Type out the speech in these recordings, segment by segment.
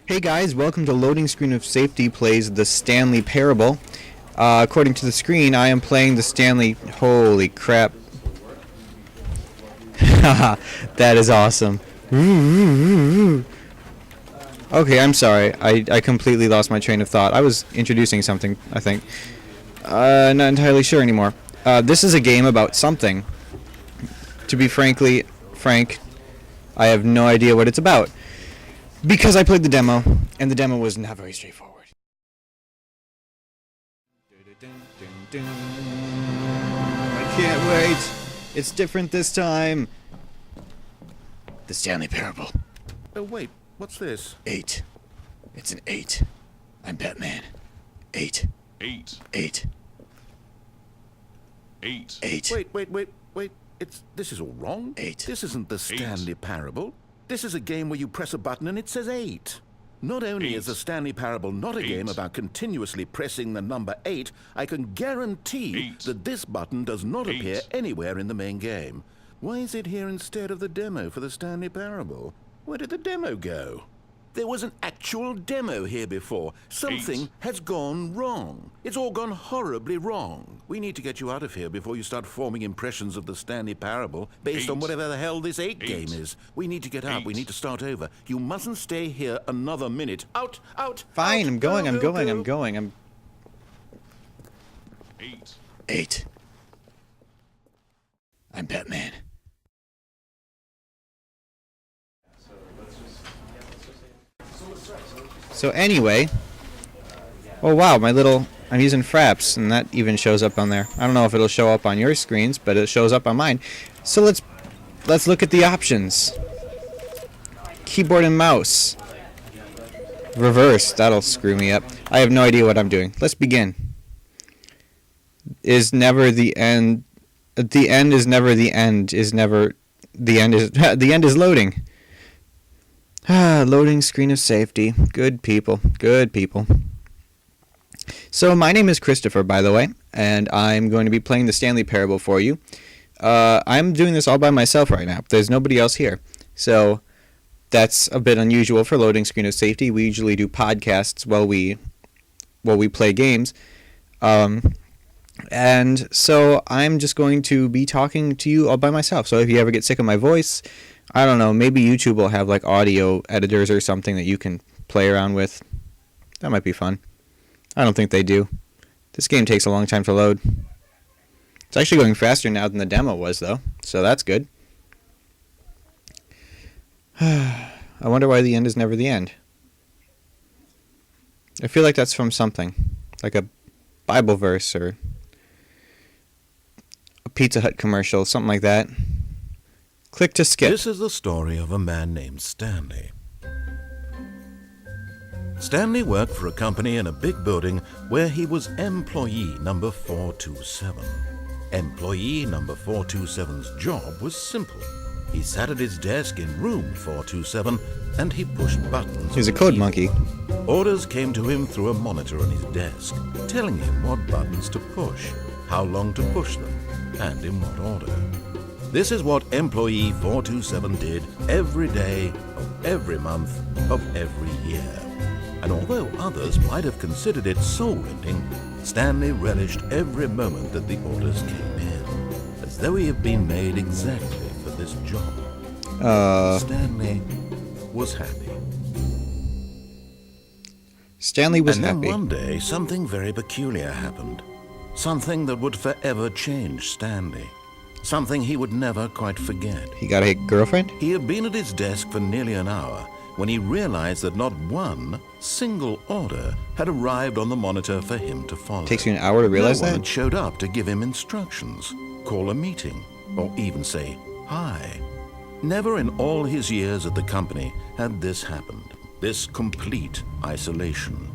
Hey guys, welcome to Loading Screen of Safety plays the Stanley Parable. According to the screen, I am playing the Stanley... Holy crap. Haha, that is awesome. Okay, I'm sorry. I completely lost my train of thought. I was introducing something, I think. Not entirely sure anymore. This is a game about something. To be frank, I have no idea what it's about. Because I played the demo, and the demo was not very straightforward. I can't wait! It's different this time! The Stanley Parable. Oh wait, what's this? 8. It's an 8. I'm Batman. 8. 8. 8. 8. 8. Wait. This is all wrong. 8. This isn't the Stanley Parable. This is a game where you press a button and it says 8. Not only is the Stanley Parable not a game about continuously pressing the number 8, I can guarantee that this button does not appear anywhere in the main game. Why is it here instead of the demo for the Stanley Parable? Where did the demo go? There was an actual demo here before. Something has gone wrong. It's all gone horribly wrong. We need to get you out of here before you start forming impressions of the Stanley Parable based on whatever the hell this 8 game is. We need to get out. We need to start over. You mustn't stay here another minute. Out! Fine, out, I'm going. 8. 8. I'm Batman. So anyway, oh wow, I'm using Fraps, and that even shows up on there. I don't know if it'll show up on your screens, but it shows up on mine. So let's look at the options. Keyboard and mouse. Reverse, that'll screw me up. I have no idea what I'm doing. Let's begin. Is never the end. The end is never the end. Is never the end is the end is loading. Loading screen of safety. Good people. Good people. So my name is Christopher, by the way, and I'm going to be playing the Stanley Parable for you. I'm doing this all by myself right now. There's nobody else here. So that's a bit unusual for Loading Screen of Safety. We usually do podcasts while we play games. And so I'm just going to be talking to you all by myself. So if you ever get sick of my voice, I don't know, maybe YouTube will have like audio editors or something that you can play around with. That might be fun. I don't think they do. This game takes a long time to load. It's actually going faster now than the demo was, though, so that's good. I wonder why the end is never the end. I feel like that's from something, like a Bible verse or a Pizza Hut commercial, something like that. Click to skip. This is the story of a man named Stanley. Stanley worked for a company in a big building where he was employee number 427. Employee number 427's job was simple. He sat at his desk in room 427 and he pushed buttons. He's a code monkey. Orders came to him through a monitor on his desk, telling him what buttons to push, how long to push them, and in what order. This is what employee 427 did every day of every month of every year. And although others might have considered it soul-rending, Stanley relished every moment that the orders came in, as though he had been made exactly for this job. Stanley was happy. Stanley was happy. happy. And then one day, something very peculiar happened. Something that would forever change Stanley. Something he would never quite forget. He got a girlfriend? He had been at his desk for nearly an hour when he realized that not one single order had arrived on the monitor for him to follow. Takes you an hour to realize no one that? had showed up to give him instructions, call a meeting, or even say hi. Never in all his years at the company had this happened, this complete isolation.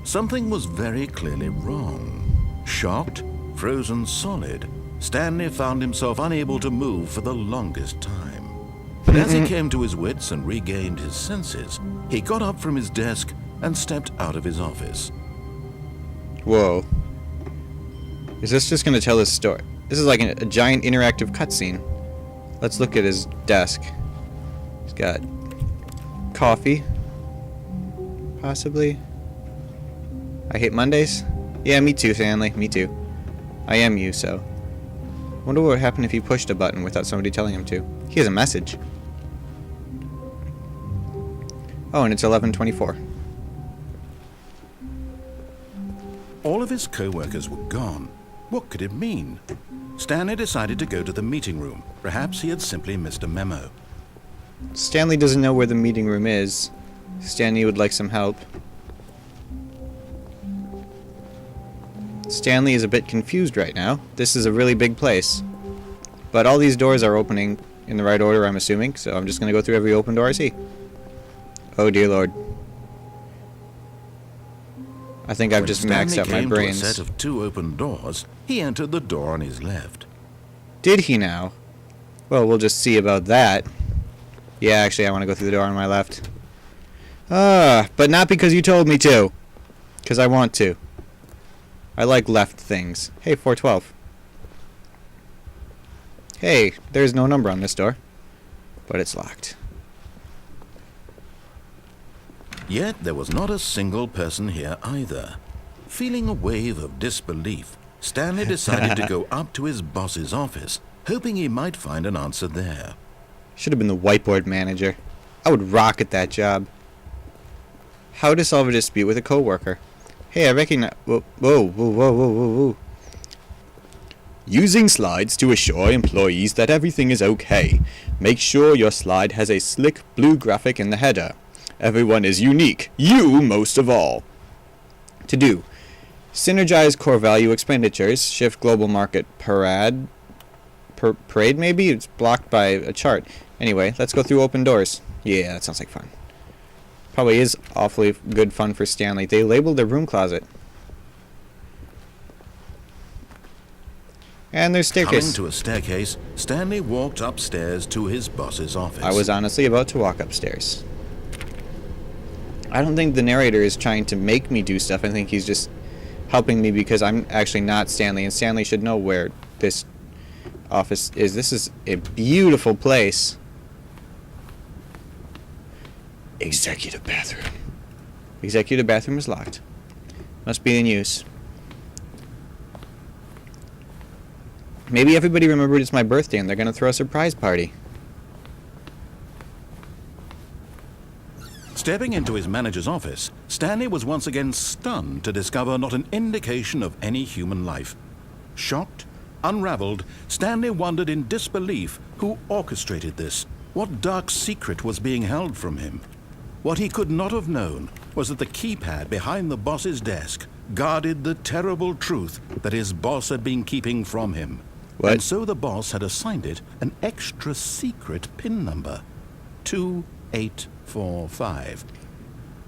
Something was very clearly wrong. Shocked, frozen solid, Stanley found himself unable to move for the longest time. But as he came to his wits and regained his senses, he got up from his desk and stepped out of his office. Whoa. Is this just going to tell his story? This is like a giant interactive cutscene. Let's look at his desk. He's got coffee. Possibly. I hate Mondays. Yeah, me too, Stanley. Me too. I am you, so. Wonder what would happen if he pushed a button without somebody telling him to. He has a message. Oh, and it's 11:24. All of his co-workers were gone. What could it mean? Stanley decided to go to the meeting room. Perhaps he had simply missed a memo. Stanley doesn't know where the meeting room is. Stanley would like some help. Stanley is a bit confused right now. This is a really big place. But all these doors are opening in the right order, I'm assuming, so I'm just going to go through every open door I see. Oh dear Lord. I think I've just maxed out my brains. To a set of 2 open doors, he entered the door on his left. Did he now? Well, we'll just see about that. Yeah, actually, I want to go through the door on my left. But not because you told me to. Because I want to. I like left things. Hey, 412. Hey, there's no number on this door. But it's locked. Yet there was not a single person here either. Feeling a wave of disbelief, Stanley decided to go up to his boss's office, hoping he might find an answer there. Should have been the whiteboard manager. I would rock at that job. How to solve a dispute with a coworker. Hey, I recognize... Whoa. Using slides to assure employees that everything is okay. Make sure your slide has a slick blue graphic in the header. Everyone is unique. You most of all. To do. Synergize core value expenditures. Shift global market parade maybe? It's blocked by a chart. Anyway, let's go through open doors. Yeah, that sounds like fun. Probably is awfully good fun for Stanley. They labeled their room closet. And there's staircase. Coming to a staircase, Stanley walked upstairs to his boss's office. I was honestly about to walk upstairs. I don't think the narrator is trying to make me do stuff. I think he's just helping me because I'm actually not Stanley, and Stanley should know where this office is. This is a beautiful place. Executive bathroom. Executive bathroom is locked. Must be in use. Maybe everybody remembered it's my birthday and they're going to throw a surprise party. Stepping into his manager's office, Stanley was once again stunned to discover not an indication of any human life. Shocked, unraveled, Stanley wondered in disbelief who orchestrated this. What dark secret was being held from him? What he could not have known was that the keypad behind the boss's desk guarded the terrible truth that his boss had been keeping from him. What? And so the boss had assigned it an extra secret PIN number, 2845.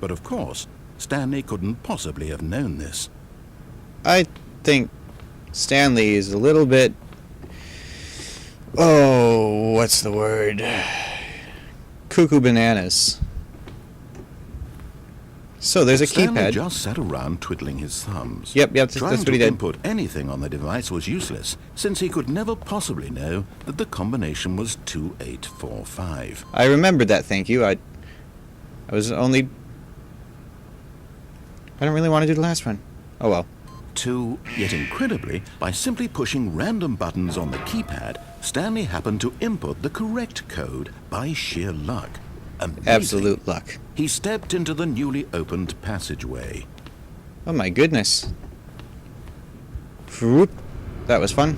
But of course, Stanley couldn't possibly have known this. I think Stanley is a little bit... Oh, what's the word? Cuckoo bananas. So there's a Stanley keypad. just sat around twiddling his thumbs. Yep, that's Trying what he to did. input anything on the device was useless, since he could never possibly know that the combination was 2845. I remembered that, thank you. I was only... I don't really want to do the last one. Oh well. Yet incredibly, by simply pushing random buttons on the keypad, Stanley happened to input the correct code by sheer luck. Amazing. Absolute luck. He stepped into the newly opened passageway. Oh my goodness. Whoop. That was fun.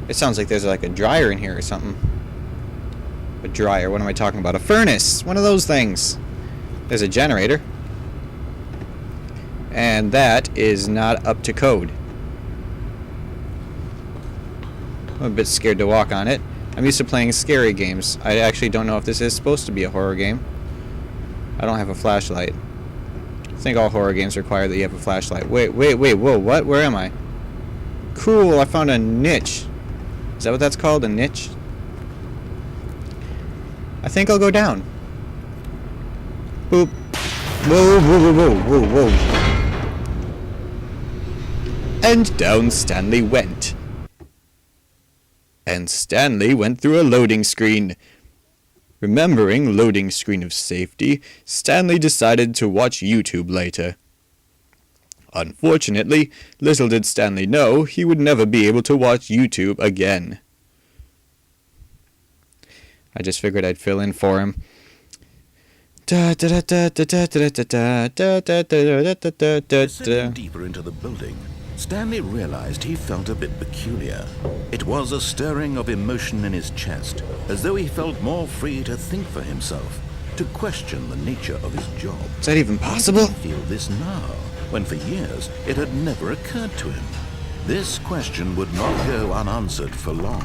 It sounds like there's like a dryer in here or something. A dryer, what am I talking about? A furnace! One of those things. There's a generator. And that is not up to code. I'm a bit scared to walk on it. I'm used to playing scary games. I actually don't know if this is supposed to be a horror game. I don't have a flashlight. I think all horror games require that you have a flashlight. Wait, whoa, what? Where am I? Cool, I found a niche. Is that what that's called? A niche? I think I'll go down. Boop. Whoa, whoa, whoa, whoa, whoa, whoa. And down Stanley went. And Stanley went through a loading screen. Remembering loading screen of safety, Stanley decided to watch YouTube later. Unfortunately, little did Stanley know he would never be able to watch YouTube again. I just figured I'd fill in for him. Descending deeper into the building, Stanley realized he felt a bit peculiar. It was a stirring of emotion in his chest, as though he felt more free to think for himself, to question the nature of his job. Is that even possible? Why did he feel this now, when for years it had never occurred to him? This question would not go unanswered for long.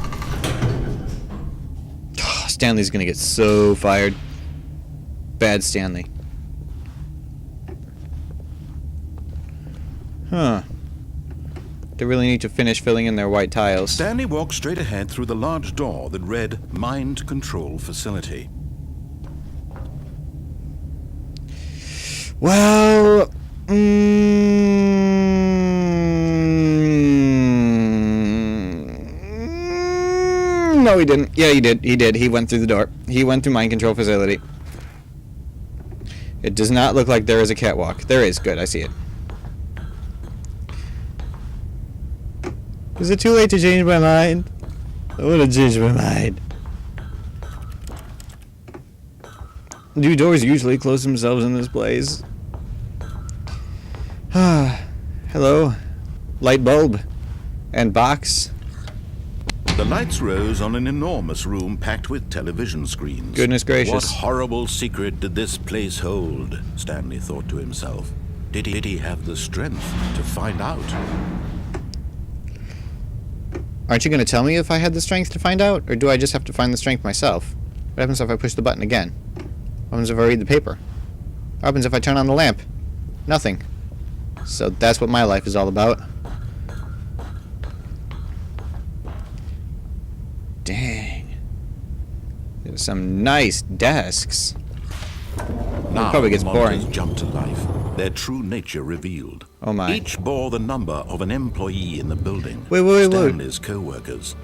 Stanley's gonna get so fired. Bad Stanley. Huh. They really need to finish filling in their white tiles. Stanley walked straight ahead through the large door that read Mind Control Facility. Well, no, he didn't. Yeah, he did. He did. He went through the door. He went through Mind Control Facility. It does not look like there is a catwalk. There is. Good, I see it. Is it too late to change my mind? I want to change my mind. Do doors usually close themselves in this place? Hello. Light bulb. And box. The lights rose on an enormous room packed with television screens. Goodness gracious. What horrible secret did this place hold? Stanley thought to himself. Did he have the strength to find out? Aren't you going to tell me if I had the strength to find out? Or do I just have to find the strength myself? What happens if I push the button again? What happens if I read the paper? What happens if I turn on the lamp? Nothing. So that's what my life is all about. Dang. There's some nice desks. Now It probably gets the monitors boring. jumped to life, their true nature revealed. Oh my. Each bore the number of an employee in the building. Wait. Stanley's co-workers.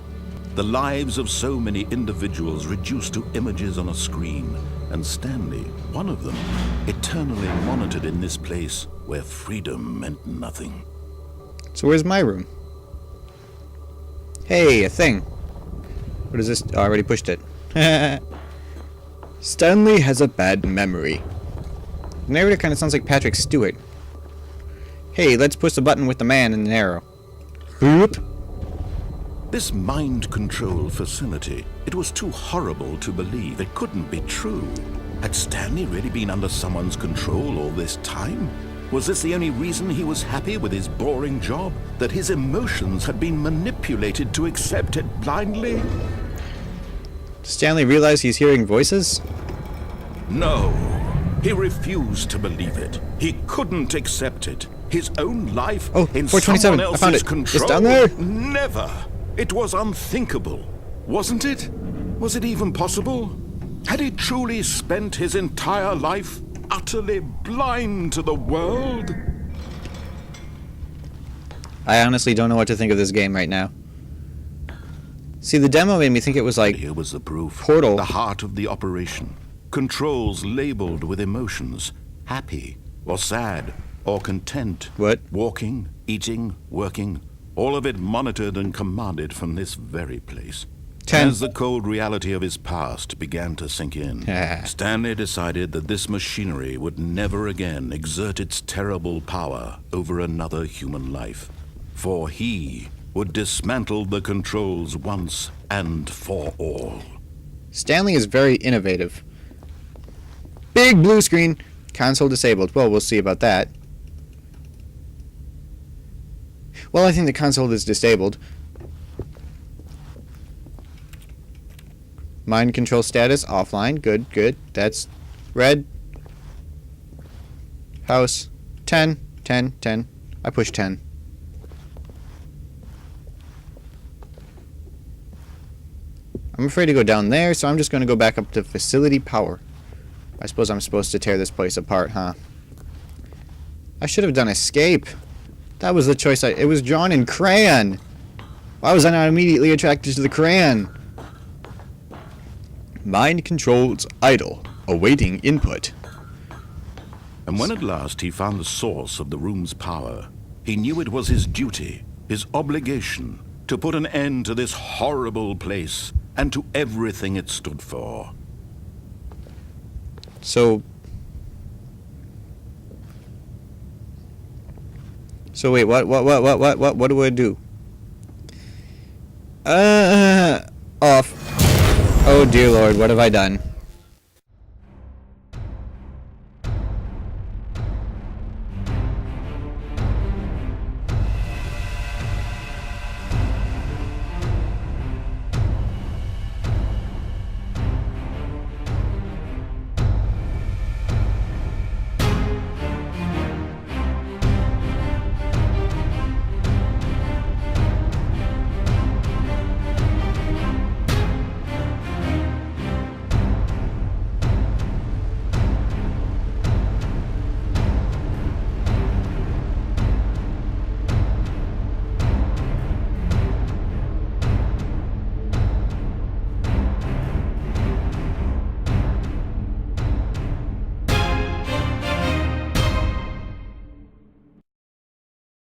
The lives of so many individuals reduced to images on a screen, and Stanley, one of them, eternally monitored in this place where freedom meant nothing. So where's my room? Hey, a thing. What is this? Oh, I already pushed it. Stanley has a bad memory. The narrator kind of sounds like Patrick Stewart. Hey, let's push the button with the man and an arrow. Boop. This mind control facility, it was too horrible to believe. It couldn't be true. Had Stanley really been under someone's control all this time? Was this the only reason he was happy with his boring job? That his emotions had been manipulated to accept it blindly? Does Stanley realize he's hearing voices? No. He refused to believe it. He couldn't accept it. His own life Oh, in 427. someone I else's found it. control. It's down there. Never. It was unthinkable. Wasn't it? Was it even possible? Had he truly spent his entire life utterly blind to the world? I honestly don't know what to think of this game right now. See, the demo made me think it was like Here was the proof. Portal. The heart of the operation. Controls labeled with emotions. Happy, or sad, or content. What? Walking, eating, working. All of it monitored and commanded from this very place. 10. As the cold reality of his past began to sink in, Stanley decided that this machinery would never again exert its terrible power over another human life. For he would dismantle the controls once and for all. Stanley is very innovative. Big blue screen. Console disabled. Well, we'll see about that. Well, I think the console is disabled. Mind control status offline. Good, good. That's red. House. 10, 10, 10. I push 10. I'm afraid to go down there, so I'm just going to go back up to facility power. I suppose I'm supposed to tear this place apart, huh? I should have done escape. That was the choice. It was drawn in crayon. Why was I not immediately attracted to the crayon? Mind controls idle, awaiting input. And when at last he found the source of the room's power, he knew it was his duty, his obligation, to put an end to this horrible place and to everything it stood for. So wait, what do I do? Off. Oh dear Lord, what have I done?